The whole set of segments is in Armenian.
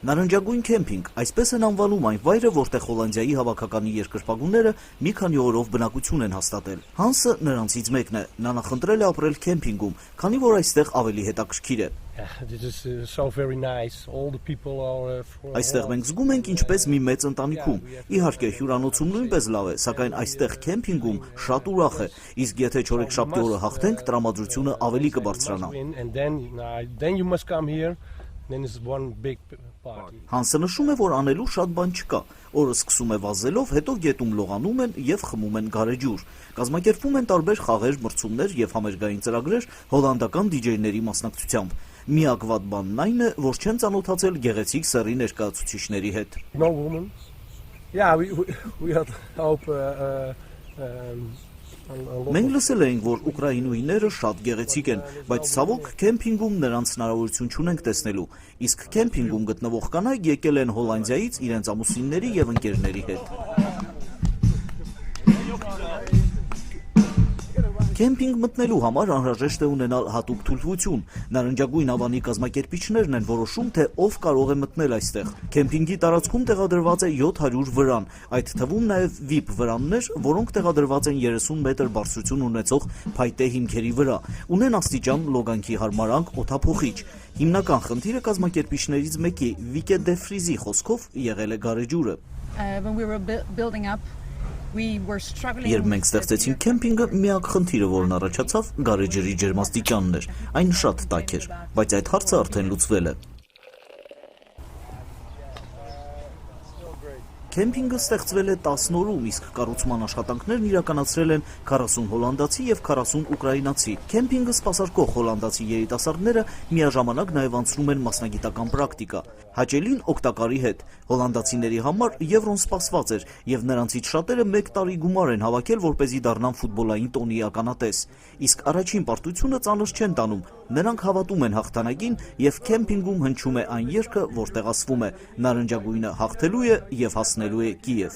Նարնջագույն քեմփինգ, այսպես են անվանում այն վայրը, որտեղ Հոլանդիայի հավաքականի երկրպագուները մի քանի օրով բնակություն են հաստատել։ Հանսը նրանցից մեկն է, նա նախընտրել է ապրել քեմփինգում, քանի որ այստեղ ավելի հետաքրքիր է։ Այստեղ մենք զգում ենք ինչպես մի մեծ ընտանիքում, իհարկե հյուրանոցում նույնպես լավ է, սակայն այստեղ քեմփինգում շատ ուրախ է, իսկ եթե չորեքշաբթի օրը հաղթենք, տրամադրությունը ավելի կբարձրանա։ Հանսը նշում է, որ անելու շատ բան չկա, օրը սկսում է վազելով, հետո գետում լողանում են և խմում են գարեջուր, կազմակերպվում են տարբեր խաղեր, մրցումներ և համերգային ծրագրեր հոլանդական դիջեյների մասնակցությամբ։ Միակ վատ բանն այն է, որ չեն ծանոթացել գեղեցիկ սեռի ներկայացուցիչների հետ։ Մենք լսել էինք, որ ուկրաինուհիները շատ գեղեցիկ են, բայց ցավոք քեմփինգում նրանց հնարավորություն չունենք տեսնելու, իսկ քեմփինգում գտնվող կանայք եկել են Հոլանդիայից իրենց ամուսինների և ընկերների հետ։ Քեմփինգ մտնելու համար անհրաժեշտ է ունենալ հատուկ թույլտվություն։ Նարնջագույն ավանի կազմակերպիչներն են որոշում, թե ով կարող է մտնել այստեղ։ Քեմփինգի տարածքում տեղադրված է 700 վրան, այդ թվում նաև VIP վրաններ, որոնք տեղադրված են 30 մետր բարձրություն ունեցող փայտե հիմքերի վրա, ունեն աստիճան լոգանքի հարմարանք, օդափոխիչ։ Հիմնական խնդիրը կազմակերպիչներից մեկի Վիկե դե Ֆրիզի խոսքով եղել է գարեջուրը։ Երբ մենք ստեղծեցինք քեմփինգը, միակ խնդիրը, որն առաջացավ, գարեջրի ջերմաստիճանն էր, այն շատ տաք էր, բայց այդ հարցը արդեն լուծվել է։ Քեմփինգը ստեղծվել է 10 օրում, իսկ կառուցման աշխատանքներն իրականացրել են 40 հոլանդացի և 40 ուկրաինացի։ Քեմփինգը սպասարկող հոլանդացի երիտասարդները միաժամանակ նաև անցնում են մասնագիտական պրակտիկա։ Հաճելին օգտակարի հետ։ Հոլանդացիների համար եվրոն սպասված էր, և նրանցից շատերը 1 տարի գումար են հավաքել, որպեսզի դառնան ֆուտբոլային տոնի ականատես։ Իսկ առաջին պարտությունը ծանր չեն տանում։ Նրանք հավատում են հաղթանակին, և քեմփինգում հնչում է այն երգը, որտեղ ասվում է. նարնջագույնը հաղթելու է և հասնելու է Կիև։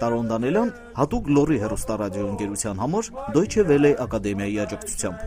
Տարոն Դանելյան, հատուկ լորի հեռուստառադիոընկերության համար Deutsche Welle ակադեմիայի աջակցությամբ։